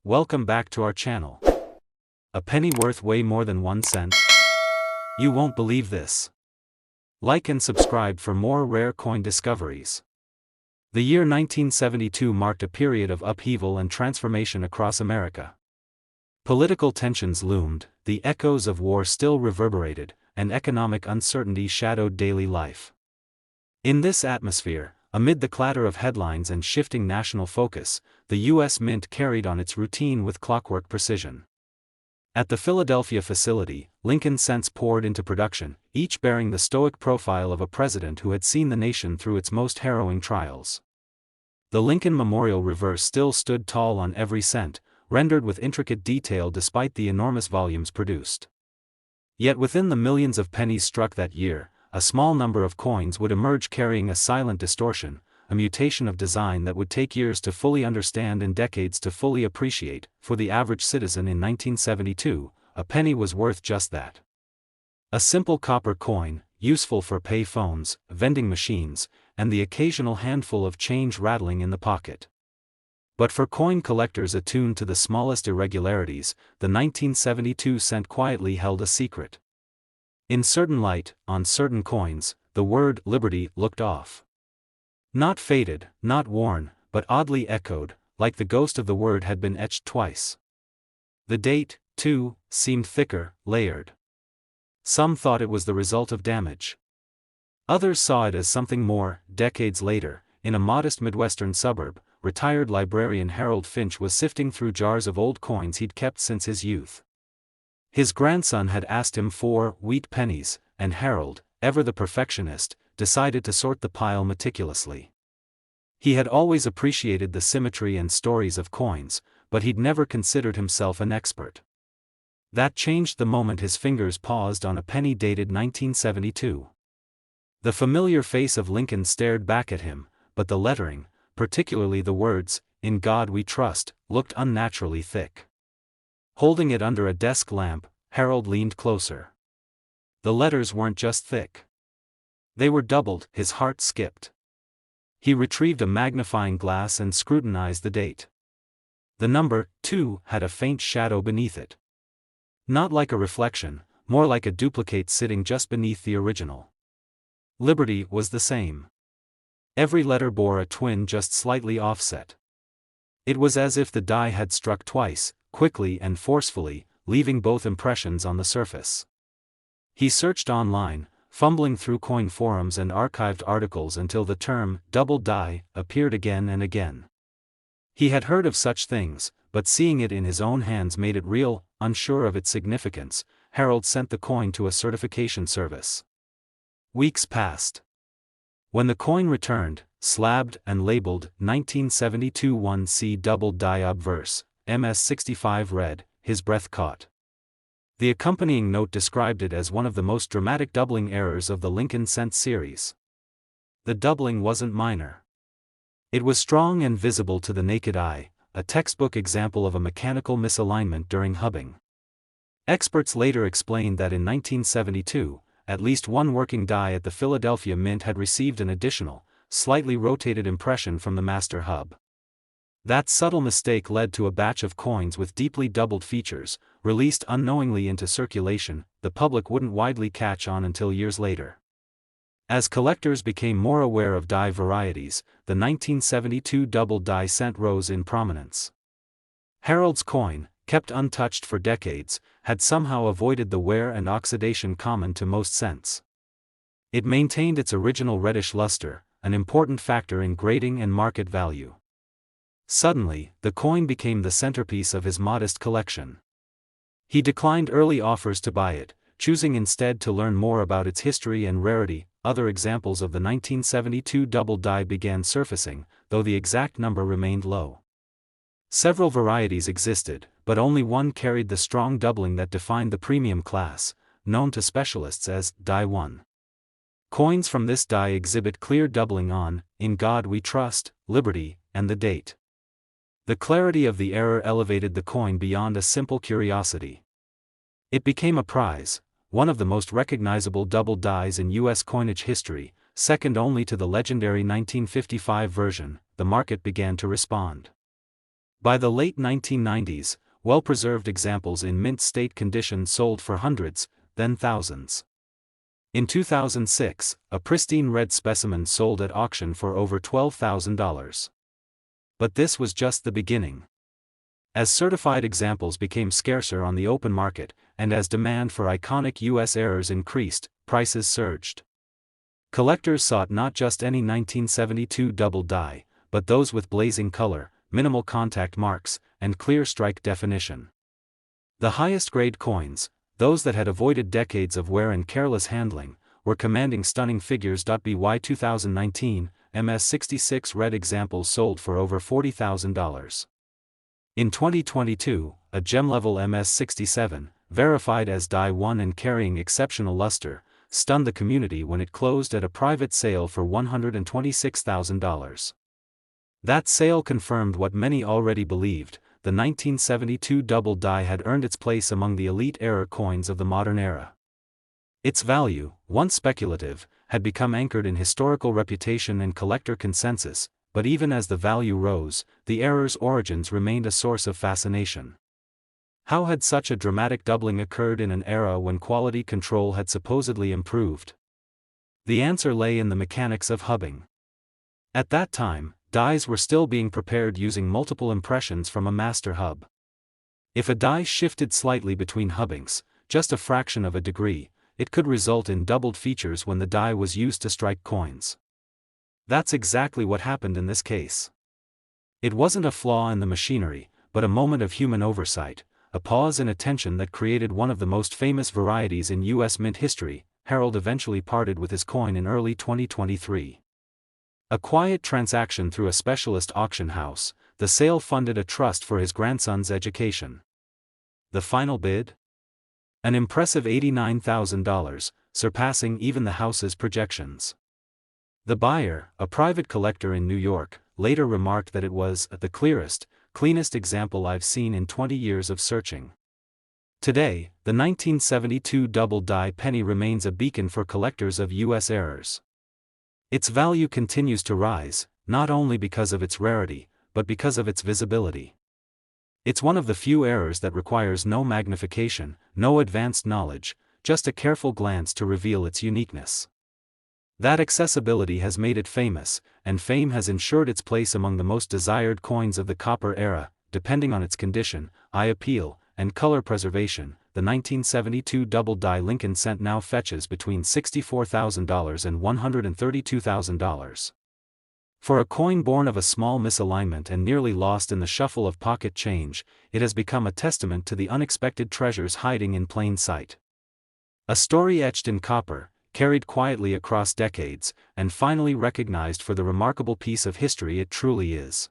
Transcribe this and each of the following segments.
Welcome back to our channel. A penny worth way more than 1 cent? You won't believe this. Like and subscribe for more rare coin discoveries. The year 1972 marked a period of upheaval and transformation across America. Political tensions loomed, the echoes of war still reverberated, and economic uncertainty shadowed daily life. In this atmosphere, amid the clatter of headlines and shifting national focus, the U.S. Mint carried on its routine with clockwork precision. At the Philadelphia facility, Lincoln cents poured into production, each bearing the stoic profile of a president who had seen the nation through its most harrowing trials. The Lincoln Memorial reverse still stood tall on every cent, rendered with intricate detail despite the enormous volumes produced. Yet within the millions of pennies struck that year, a small number of coins would emerge carrying a silent distortion, a mutation of design that would take years to fully understand and decades to fully appreciate. For the average citizen in 1972, a penny was worth just that. A simple copper coin, useful for pay phones, vending machines, and the occasional handful of change rattling in the pocket. But for coin collectors attuned to the smallest irregularities, the 1972 cent quietly held a secret. In certain light, on certain coins, the word "liberty" looked off. Not faded, not worn, but oddly echoed, like the ghost of the word had been etched twice. The date, too, seemed thicker, layered. Some thought it was the result of damage. Others saw it as something more. Decades later, in a modest Midwestern suburb, retired librarian Harold Finch was sifting through jars of old coins he'd kept since his youth. His grandson had asked him for wheat pennies, and Harold, ever the perfectionist, decided to sort the pile meticulously. He had always appreciated the symmetry and stories of coins, but he'd never considered himself an expert. That changed the moment his fingers paused on a penny dated 1972. The familiar face of Lincoln stared back at him, but the lettering, particularly the words, "In God We Trust," looked unnaturally thick. Holding it under a desk lamp, Harold leaned closer. The letters weren't just thick. They were doubled. His heart skipped. He retrieved a magnifying glass and scrutinized the date. The number 2 had a faint shadow beneath it. Not like a reflection, more like a duplicate sitting just beneath the original. Liberty was the same. Every letter bore a twin just slightly offset. It was as if the die had struck twice, quickly and forcefully, leaving both impressions on the surface. He searched online, fumbling through coin forums and archived articles until the term "double die" appeared again and again. He had heard of such things, but seeing it in his own hands made it real. Unsure of its significance, Harold sent the coin to a certification service. Weeks passed. When the coin returned, slabbed and labeled 1972 1C double die obverse, MS-65 read, his breath caught. The accompanying note described it as one of the most dramatic doubling errors of the Lincoln cent series. The doubling wasn't minor. It was strong and visible to the naked eye, a textbook example of a mechanical misalignment during hubbing. Experts later explained that in 1972, at least one working die at the Philadelphia Mint had received an additional, slightly rotated impression from the master hub. That subtle mistake led to a batch of coins with deeply doubled features, released unknowingly into circulation. The public wouldn't widely catch on until years later. As collectors became more aware of die varieties, the 1972 double die cent rose in prominence. Harold's coin, kept untouched for decades, had somehow avoided the wear and oxidation common to most cents. It maintained its original reddish luster, an important factor in grading and market value. Suddenly, the coin became the centerpiece of his modest collection. He declined early offers to buy it, choosing instead to learn more about its history and rarity. Other examples of the 1972 double die began surfacing, though the exact number remained low. Several varieties existed, but only one carried the strong doubling that defined the premium class, known to specialists as Die 1. Coins from this die exhibit clear doubling on "In God We Trust," "Liberty," and the date. The clarity of the error elevated the coin beyond a simple curiosity. It became a prize, one of the most recognizable double dies in U.S. coinage history, second only to the legendary 1955 version. The market began to respond. By the late 1990s, well-preserved examples in mint state condition sold for hundreds, then thousands. In 2006, a pristine red specimen sold at auction for over $12,000. But this was just the beginning. As certified examples became scarcer on the open market, and as demand for iconic U.S. errors increased, prices surged. Collectors sought not just any 1972 double die, but those with blazing color, minimal contact marks, and clear strike definition. The highest grade coins, those that had avoided decades of wear and careless handling, were commanding stunning figures. By 2019, MS-66 red examples sold for over $40,000. In 2022, a gem-level MS-67, verified as Die 1 and carrying exceptional luster, stunned the community when it closed at a private sale for $126,000. That sale confirmed what many already believed: the 1972 double die had earned its place among the elite error coins of the modern era. Its value, once speculative, had become anchored in historical reputation and collector consensus, but even as the value rose, the error's origins remained a source of fascination. How had such a dramatic doubling occurred in an era when quality control had supposedly improved? The answer lay in the mechanics of hubbing. At that time, dies were still being prepared using multiple impressions from a master hub. If a die shifted slightly between hubbings, just a fraction of a degree, it could result in doubled features when the die was used to strike coins. That's exactly what happened in this case. It wasn't a flaw in the machinery, but a moment of human oversight, a pause in attention that created one of the most famous varieties in U.S. mint history. Harold eventually parted with his coin in early 2023. A quiet transaction through a specialist auction house, the sale funded a trust for his grandson's education. The final bid? An impressive $89,000, surpassing even the house's projections. The buyer, a private collector in New York, later remarked that it was the clearest, cleanest example I've seen in 20 years of searching. Today, the 1972 double die penny remains a beacon for collectors of U.S. errors. Its value continues to rise, not only because of its rarity, but because of its visibility. It's one of the few errors that requires no magnification, no advanced knowledge, just a careful glance to reveal its uniqueness. That accessibility has made it famous, and fame has ensured its place among the most desired coins of the copper era. Depending on its condition, eye appeal, and color preservation, the 1972 double die Lincoln cent now fetches between $64,000 and $132,000. For a coin born of a small misalignment and nearly lost in the shuffle of pocket change, it has become a testament to the unexpected treasures hiding in plain sight. A story etched in copper, carried quietly across decades, and finally recognized for the remarkable piece of history it truly is.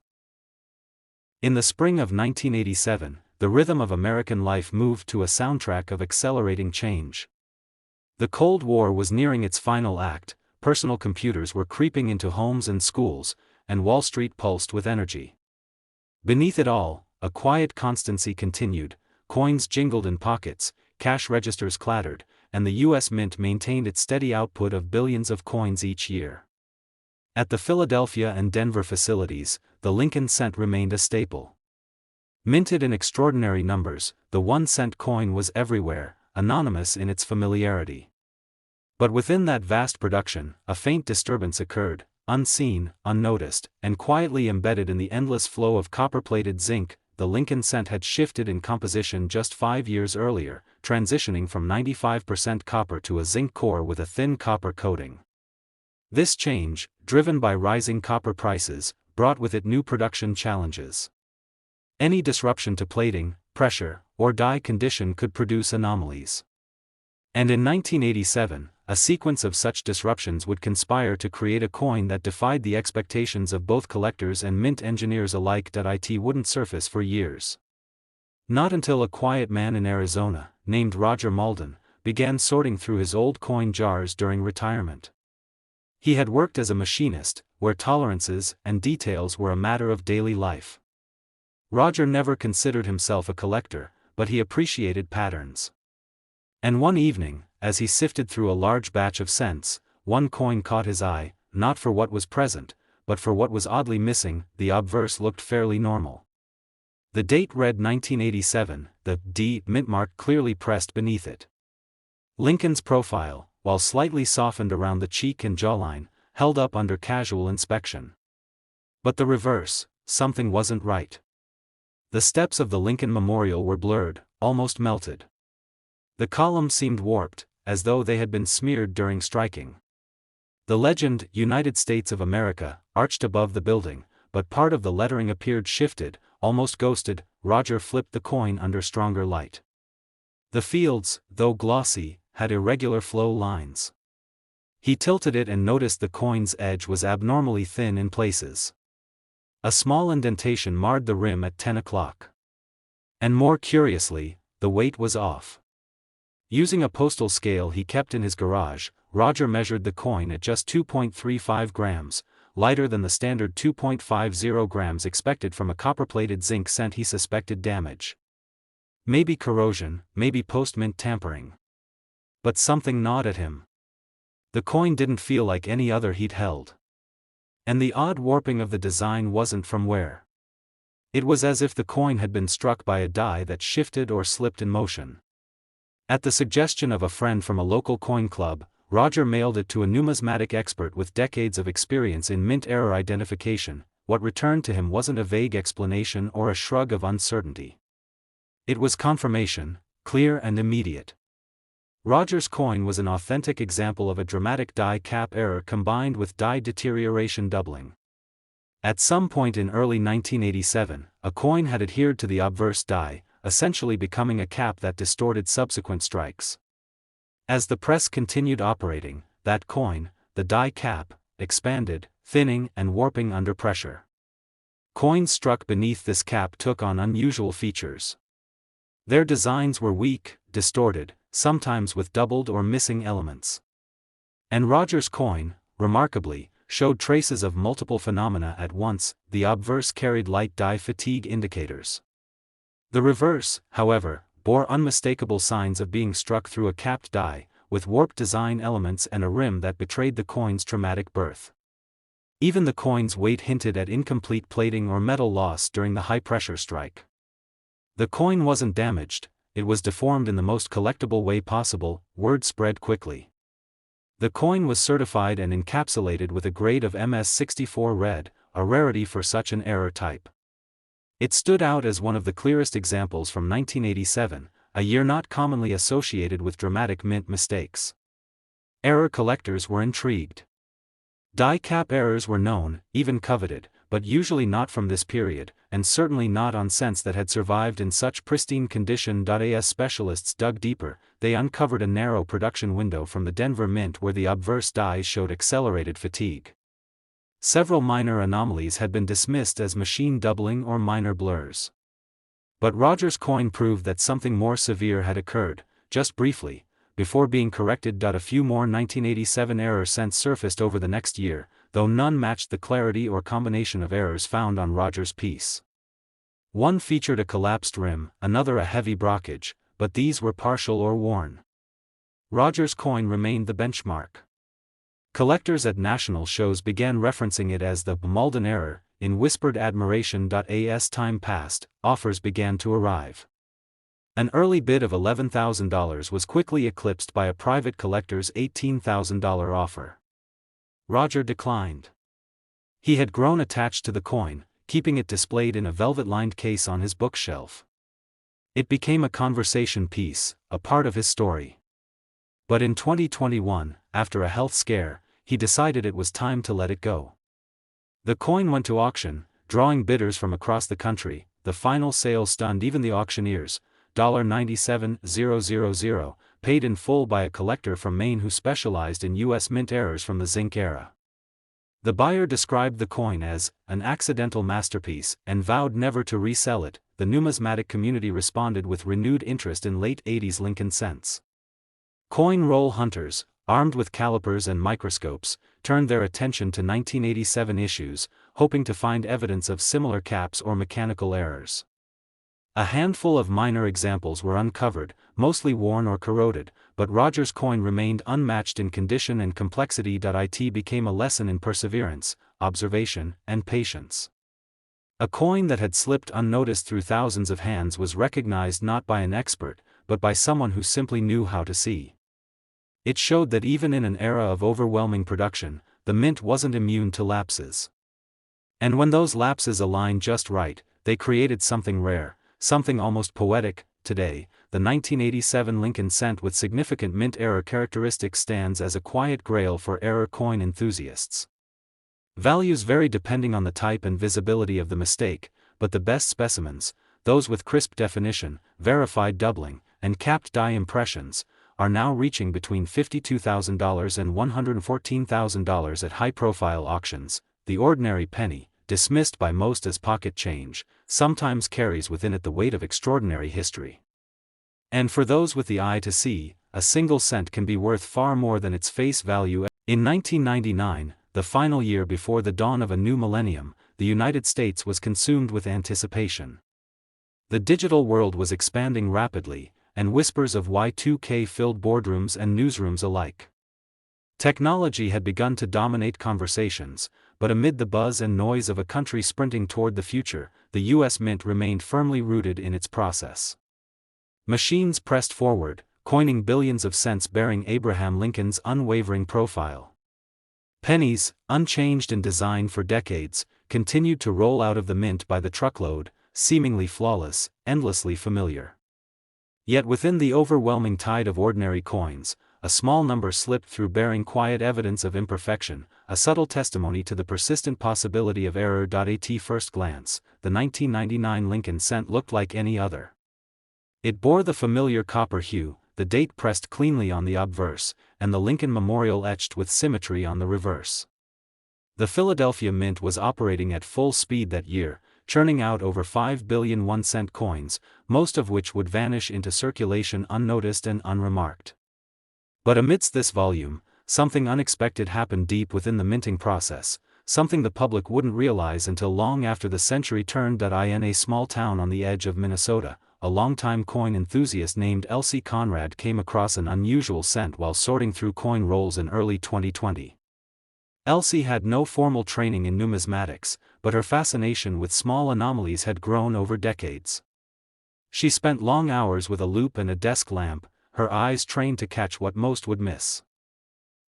In the spring of 1987, the rhythm of American life moved to a soundtrack of accelerating change. The Cold War was nearing its final act, personal computers were creeping into homes and schools, and Wall Street pulsed with energy. Beneath it all, a quiet constancy continued: coins jingled in pockets, cash registers clattered, and the U.S. Mint maintained its steady output of billions of coins each year. At the Philadelphia and Denver facilities, the Lincoln cent remained a staple. Minted in extraordinary numbers, the 1-cent coin was everywhere, anonymous in its familiarity. But within that vast production, a faint disturbance occurred, unseen, unnoticed, and quietly embedded in the endless flow of copper-plated zinc. The Lincoln cent had shifted in composition just 5 years earlier, transitioning from 95% copper to a zinc core with a thin copper coating. This change, driven by rising copper prices, brought with it new production challenges. Any disruption to plating, pressure, or die condition could produce anomalies. And in 1987, a sequence of such disruptions would conspire to create a coin that defied the expectations of both collectors and mint engineers alike. It wouldn't surface for years. Not until a quiet man in Arizona, named Roger Malden, began sorting through his old coin jars during retirement. He had worked as a machinist, where tolerances and details were a matter of daily life. Roger never considered himself a collector, but he appreciated patterns. And one evening, as he sifted through a large batch of cents, one coin caught his eye, not for what was present, but for what was oddly missing. The obverse looked fairly normal. The date read 1987, the D mint mark clearly pressed beneath it. Lincoln's profile, while slightly softened around the cheek and jawline, held up under casual inspection. But the reverse, something wasn't right. The steps of the Lincoln Memorial were blurred, almost melted. The columns seemed warped, as though they had been smeared during striking. The legend, United States of America, arched above the building, but part of the lettering appeared shifted, almost ghosted. Roger flipped the coin under stronger light. The fields, though glossy, had irregular flow lines. He tilted it and noticed the coin's edge was abnormally thin in places. A small indentation marred the rim at 10 o'clock. And more curiously, the weight was off. Using a postal scale he kept in his garage, Roger measured the coin at just 2.35 grams, lighter than the standard 2.50 grams expected from a copper-plated zinc cent. He suspected damage. Maybe corrosion, maybe post-mint tampering. But something gnawed at him. The coin didn't feel like any other he'd held. And the odd warping of the design wasn't from wear. It was as if the coin had been struck by a die that shifted or slipped in motion. At the suggestion of a friend from a local coin club, Roger mailed it to a numismatic expert with decades of experience in mint error identification. What returned to him wasn't a vague explanation or a shrug of uncertainty. It was confirmation, clear and immediate. Roger's coin was an authentic example of a dramatic die cap error combined with die deterioration doubling. At some point in early 1987, a coin had adhered to the obverse die, essentially becoming a cap that distorted subsequent strikes. As the press continued operating, that coin, the die cap, expanded, thinning and warping under pressure. Coins struck beneath this cap took on unusual features. Their designs were weak, distorted, sometimes with doubled or missing elements. And Roger's coin, remarkably, showed traces of multiple phenomena at once. The obverse carried light die fatigue indicators. The reverse, however, bore unmistakable signs of being struck through a capped die, with warped design elements and a rim that betrayed the coin's traumatic birth. Even the coin's weight hinted at incomplete plating or metal loss during the high-pressure strike. The coin wasn't damaged, it was deformed in the most collectible way possible. Word spread quickly. The coin was certified and encapsulated with a grade of MS64 red, a rarity for such an error type. It stood out as one of the clearest examples from 1987, a year not commonly associated with dramatic mint mistakes. Error collectors were intrigued. Die cap errors were known, even coveted, but usually not from this period, and certainly not on cents that had survived in such pristine condition. As specialists dug deeper, they uncovered a narrow production window from the Denver Mint where the obverse dies showed accelerated fatigue. Several minor anomalies had been dismissed as machine doubling or minor blurs. But Roger's coin proved that something more severe had occurred, just briefly, before being corrected. A few more 1987 error cents surfaced over the next year, though none matched the clarity or combination of errors found on Roger's piece. One featured a collapsed rim, another a heavy blockage, but these were partial or worn. Roger's coin remained the benchmark. Collectors at national shows began referencing it as the Malden error. In whispered admiration. As time passed, offers began to arrive. An early bid of $11,000 was quickly eclipsed by a private collector's $18,000 offer. Roger declined. He had grown attached to the coin, keeping it displayed in a velvet-lined case on his bookshelf. It became a conversation piece, a part of his story. But in 2021, after a health scare, he decided it was time to let it go. The coin went to auction, drawing bidders from across the country. The final sale stunned even the auctioneers. $97,000, paid in full by a collector from Maine who specialized in U.S. mint errors from the zinc era. The buyer described the coin as an accidental masterpiece and vowed never to resell it. The numismatic community responded with renewed interest in late 80s Lincoln cents. Coin roll hunters, armed with calipers and microscopes, turned their attention to 1987 issues, hoping to find evidence of similar caps or mechanical errors. A handful of minor examples were uncovered, mostly worn or corroded, but Roger's coin remained unmatched in condition and complexity. It became a lesson in perseverance, observation, and patience. A coin that had slipped unnoticed through thousands of hands was recognized not by an expert, but by someone who simply knew how to see. It showed that even in an era of overwhelming production, the mint wasn't immune to lapses. And when those lapses aligned just right, they created something rare, something almost poetic. Today, the 1987 Lincoln cent with significant mint error characteristics stands as a quiet grail for error coin enthusiasts. Values vary depending on the type and visibility of the mistake, but the best specimens, those with crisp definition, verified doubling, and capped die impressions, are now reaching between $52,000 and $114,000 at high-profile auctions. The ordinary penny, dismissed by most as pocket change, sometimes carries within it the weight of extraordinary history. And for those with the eye to see, a single cent can be worth far more than its face value. In 1999, the final year before the dawn of a new millennium, the United States was consumed with anticipation. The digital world was expanding rapidly, and whispers of Y2K filled boardrooms and newsrooms alike. Technology had begun to dominate conversations, but amid the buzz and noise of a country sprinting toward the future, the U.S. Mint remained firmly rooted in its process. Machines pressed forward, coining billions of cents bearing Abraham Lincoln's unwavering profile. Pennies, unchanged in design for decades, continued to roll out of the mint by the truckload, seemingly flawless, endlessly familiar. Yet within the overwhelming tide of ordinary coins, a small number slipped through bearing quiet evidence of imperfection, a subtle testimony to the persistent possibility of error. At first glance, the 1999 Lincoln cent looked like any other. It bore the familiar copper hue, the date pressed cleanly on the obverse, and the Lincoln Memorial etched with symmetry on the reverse. The Philadelphia Mint was operating at full speed that year, churning out over 5 billion 1-cent coins, most of which would vanish into circulation unnoticed and unremarked. But amidst this volume, something unexpected happened deep within the minting process, something the public wouldn't realize until long after the century turned. In a small town on the edge of Minnesota, a longtime coin enthusiast named Elsie Conrad came across an unusual cent while sorting through coin rolls in early 2020. Elsie had no formal training in numismatics, but her fascination with small anomalies had grown over decades. She spent long hours with a loupe and a desk lamp, her eyes trained to catch what most would miss.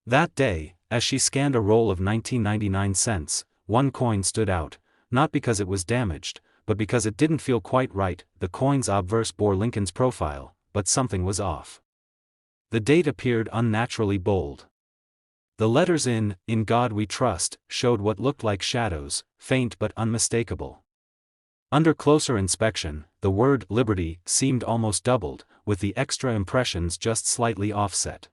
That day, as she scanned a roll of 1999 cents, one coin stood out, not because it was damaged, but because it didn't feel quite right. The coin's obverse bore Lincoln's profile, but something was off. The date appeared unnaturally bold. The letters "In God We Trust" showed what looked like shadows, faint but unmistakable. Under closer inspection, the word "Liberty" seemed almost doubled, with the extra impressions just slightly offset.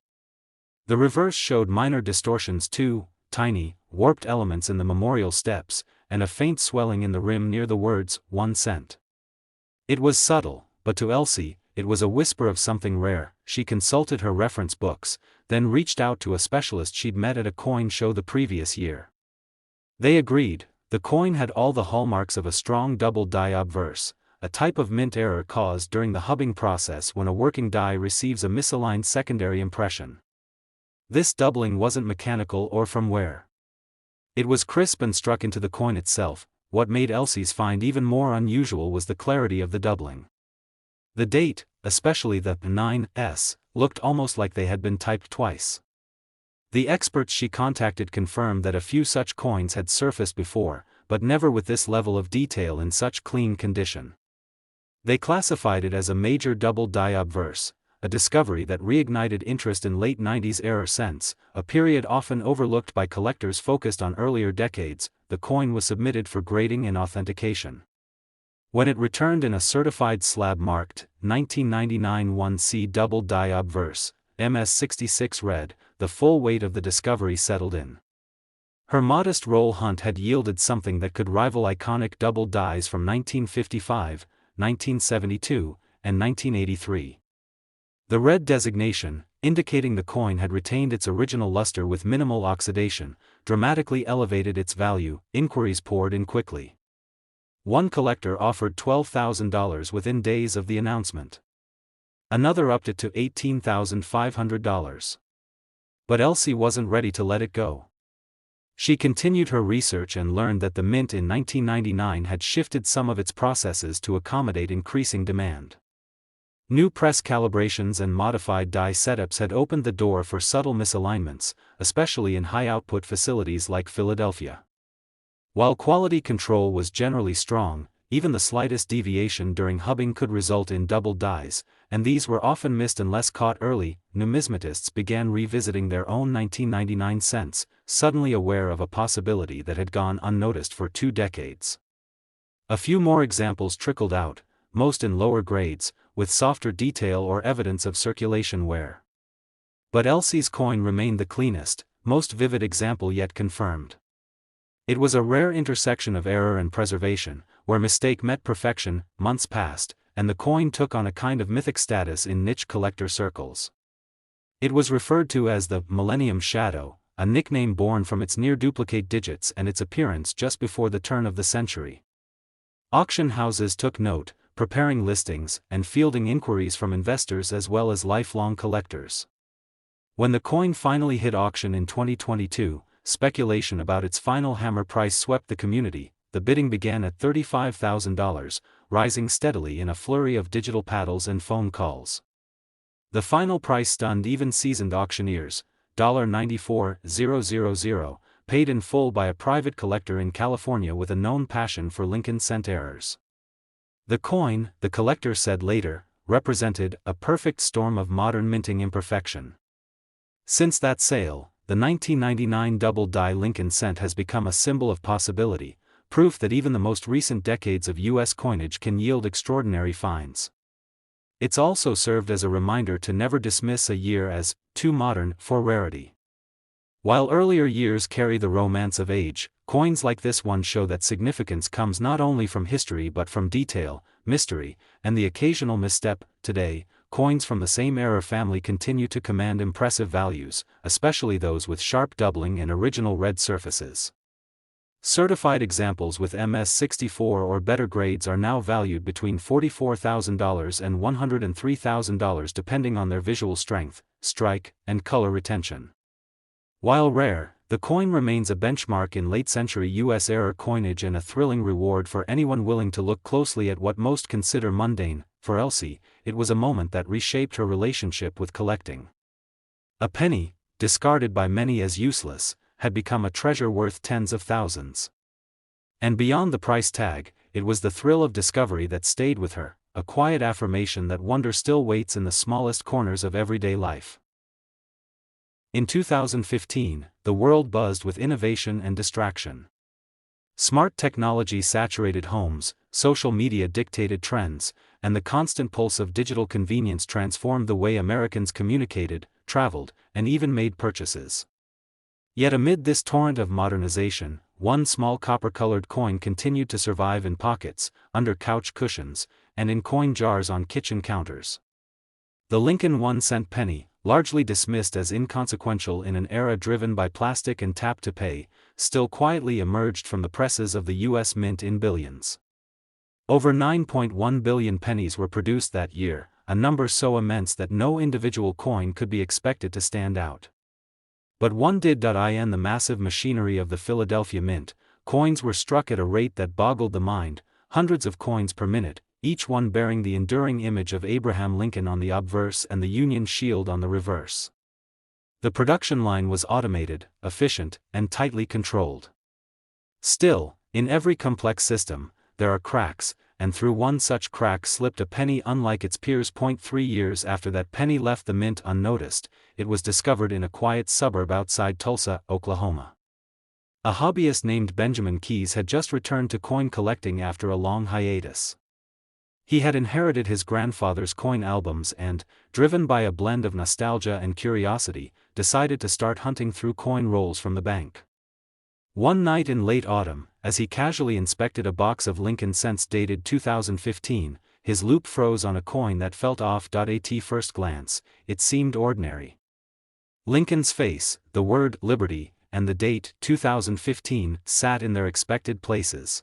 The reverse showed minor distortions too, tiny, warped elements in the memorial steps, and a faint swelling in the rim near the words, 1 cent. It was subtle, but to Elsie, it was a whisper of something rare. She consulted her reference books, then reached out to a specialist she'd met at a coin show the previous year. They agreed, the coin had all the hallmarks of a strong double die obverse, a type of mint error caused during the hubbing process when a working die receives a misaligned secondary impression. This doubling wasn't mechanical or from wear. It was crisp and struck into the coin itself. What made Elsie's find even more unusual was the clarity of the doubling. The date, especially the 9s, looked almost like they had been typed twice. The experts she contacted confirmed that a few such coins had surfaced before, but never with this level of detail in such clean condition. They classified it as a major double die obverse, a discovery that reignited interest in late 90s error cents, a period often overlooked by collectors focused on earlier decades. The coin was submitted for grading and authentication. When it returned in a certified slab marked 1999 1C double die obverse, MS66 red, the full weight of the discovery settled in. Her modest roll hunt had yielded something that could rival iconic double dies from 1955, 1972, and 1983. The red designation, indicating the coin had retained its original luster with minimal oxidation, dramatically elevated its value. Inquiries poured in quickly. One collector offered $12,000 within days of the announcement. Another upped it to $18,500. But Elsie wasn't ready to let it go. She continued her research and learned that the mint in 1999 had shifted some of its processes to accommodate increasing demand. New press calibrations and modified die setups had opened the door for subtle misalignments, especially in high-output facilities like Philadelphia. While quality control was generally strong, even the slightest deviation during hubbing could result in doubled dies, and these were often missed unless caught early. Numismatists began revisiting their own 1999 cents, suddenly aware of a possibility that had gone unnoticed for 2 decades. A few more examples trickled out, most in lower grades, with softer detail or evidence of circulation wear. But Elsie's coin remained the cleanest, most vivid example yet confirmed. It was a rare intersection of error and preservation, where mistake met perfection. Months passed, and the coin took on a kind of mythic status in niche collector circles. It was referred to as the millennium shadow, a nickname born from its near-duplicate digits and its appearance just before the turn of the century. Auction houses took note, preparing listings and fielding inquiries from investors as well as lifelong collectors. When the coin finally hit auction in 2022, speculation about its final hammer price swept the community. The bidding began at $35,000, rising steadily in a flurry of digital paddles and phone calls. The final price stunned even seasoned auctioneers, $94,000, paid in full by a private collector in California with a known passion for Lincoln cent errors. The coin, the collector said later, represented a perfect storm of modern minting imperfection. Since that sale, the 1999 double-die Lincoln cent has become a symbol of possibility, proof that even the most recent decades of U.S. coinage can yield extraordinary finds. It's also served as a reminder to never dismiss a year as too modern for rarity. While earlier years carry the romance of age, coins like this one show that significance comes not only from history but from detail, mystery, and the occasional misstep. Today, coins from the same era family continue to command impressive values, especially those with sharp doubling and original red surfaces. Certified examples with MS-64 or better grades are now valued between $44,000 and $103,000 depending on their visual strength, strike, and color retention. While rare, the coin remains a benchmark in late-century U.S. era coinage and a thrilling reward for anyone willing to look closely at what most consider mundane. For Elsie, it was a moment that reshaped her relationship with collecting. A penny, discarded by many as useless, had become a treasure worth tens of thousands. And beyond the price tag, it was the thrill of discovery that stayed with her, a quiet affirmation that wonder still waits in the smallest corners of everyday life. In 2015, the world buzzed with innovation and distraction. Smart technology saturated homes, social media dictated trends, and the constant pulse of digital convenience transformed the way Americans communicated, traveled, and even made purchases. Yet amid this torrent of modernization, one small copper-colored coin continued to survive in pockets, under couch cushions, and in coin jars on kitchen counters. The Lincoln 1-cent penny, largely dismissed as inconsequential in an era driven by plastic and tap-to-pay, still quietly emerged from the presses of the U.S. Mint in billions. Over 9.1 billion pennies were produced that year, a number so immense that no individual coin could be expected to stand out. But one did. In the massive machinery of the Philadelphia Mint, coins were struck at a rate that boggled the mind, hundreds of coins per minute, each one bearing the enduring image of Abraham Lincoln on the obverse and the Union shield on the reverse. The production line was automated, efficient, and tightly controlled. Still, in every complex system, there are cracks, and through one such crack slipped a penny unlike its peers. 3 years after that penny left the mint unnoticed, it was discovered in a quiet suburb outside Tulsa, Oklahoma. A hobbyist named Benjamin Keyes had just returned to coin collecting after a long hiatus. He had inherited his grandfather's coin albums and, driven by a blend of nostalgia and curiosity, decided to start hunting through coin rolls from the bank. One night in late autumn, as he casually inspected a box of Lincoln cents dated 2015, his loupe froze on a coin that felt off. At first glance, it seemed ordinary. Lincoln's face, the word Liberty, and the date 2015 sat in their expected places.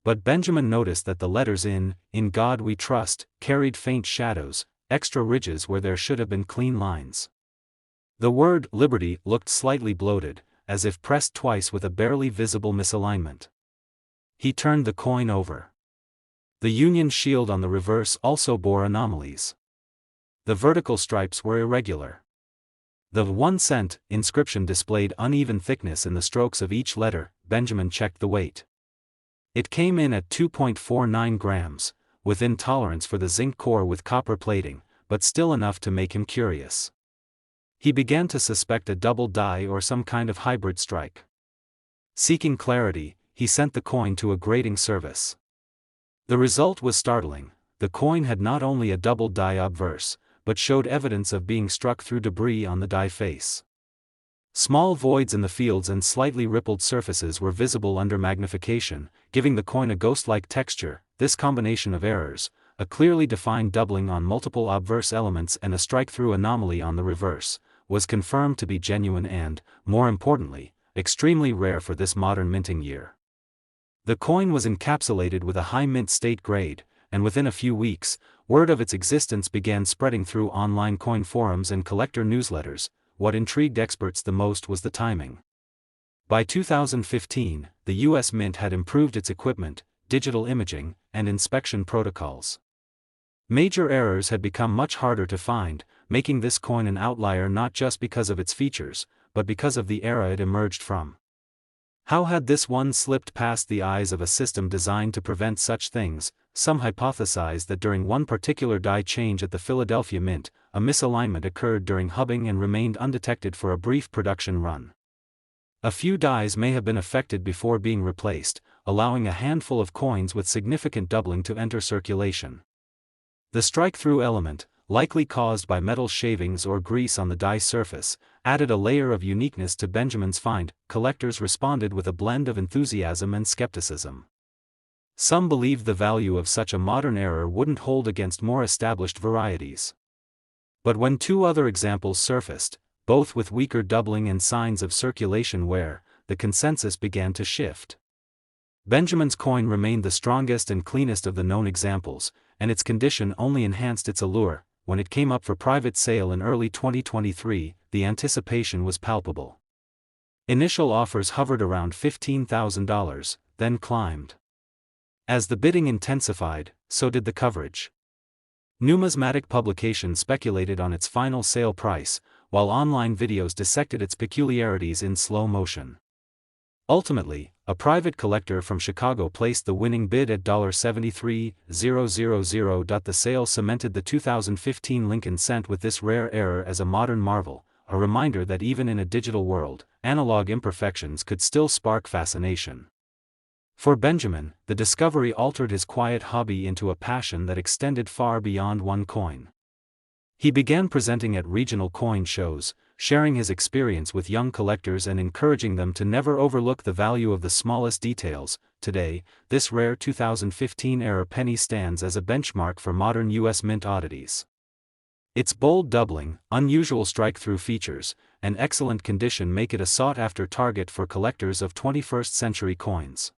But Benjamin noticed that the letters in God We Trust, carried faint shadows, extra ridges where there should have been clean lines. The word Liberty looked slightly bloated, as if pressed twice with a barely visible misalignment. He turned the coin over. The Union shield on the reverse also bore anomalies. The vertical stripes were irregular. The 1 cent inscription displayed uneven thickness in the strokes of each letter. Benjamin checked the weight. It came in at 2.49 grams, within tolerance for the zinc core with copper plating, but still enough to make him curious. He began to suspect a double die or some kind of hybrid strike. Seeking clarity, he sent the coin to a grading service. The result was startling. The coin had not only a double die obverse, but showed evidence of being struck through debris on the die face. Small voids in the fields and slightly rippled surfaces were visible under magnification, giving the coin a ghost-like texture. This combination of errors, a clearly defined doubling on multiple obverse elements and a strike-through anomaly on the reverse, was confirmed to be genuine and, more importantly, extremely rare for this modern minting year. The coin was encapsulated with a high mint state grade, and within a few weeks, word of its existence began spreading through online coin forums and collector newsletters. What intrigued experts the most was the timing. By 2015, the U.S. Mint had improved its equipment, digital imaging, and inspection protocols. Major errors had become much harder to find, making this coin an outlier not just because of its features, but because of the era it emerged from. How had this one slipped past the eyes of a system designed to prevent such things? Some hypothesized that during one particular die change at the Philadelphia Mint, a misalignment occurred during hubbing and remained undetected for a brief production run. A few dies may have been affected before being replaced, allowing a handful of coins with significant doubling to enter circulation. The strike-through element, likely caused by metal shavings or grease on the die surface, added a layer of uniqueness to Benjamin's find. Collectors responded with a blend of enthusiasm and skepticism. Some believed the value of such a modern error wouldn't hold against more established varieties. But when two other examples surfaced, both with weaker doubling and signs of circulation wear, the consensus began to shift. Benjamin's coin remained the strongest and cleanest of the known examples, and its condition only enhanced its allure. When it came up for private sale in early 2023, the anticipation was palpable. Initial offers hovered around $15,000, then climbed. As the bidding intensified, so did the coverage. Numismatic publications speculated on its final sale price, while online videos dissected its peculiarities in slow motion. Ultimately, a private collector from Chicago placed the winning bid at $73,000. The sale cemented the 2015 Lincoln Cent with this rare error as a modern marvel, a reminder that even in a digital world, analog imperfections could still spark fascination. For Benjamin, the discovery altered his quiet hobby into a passion that extended far beyond one coin. He began presenting at regional coin shows, sharing his experience with young collectors and encouraging them to never overlook the value of the smallest details. Today, this rare 2015-era penny stands as a benchmark for modern U.S. Mint oddities. Its bold doubling, unusual strike-through features, and excellent condition make it a sought-after target for collectors of 21st-century coins.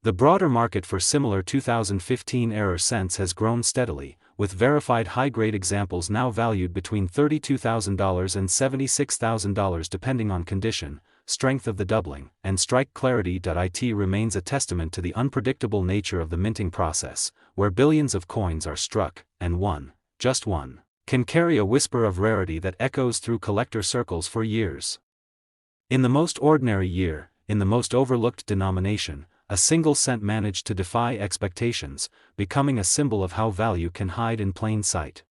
The broader market for similar 2015-era cents has grown steadily, with verified high-grade examples now valued between $32,000 and $76,000 depending on condition, strength of the doubling, and strike clarity. It remains a testament to the unpredictable nature of the minting process, where billions of coins are struck, and one, just one, can carry a whisper of rarity that echoes through collector circles for years. In the most ordinary year, in the most overlooked denomination, a single cent managed to defy expectations, becoming a symbol of how value can hide in plain sight.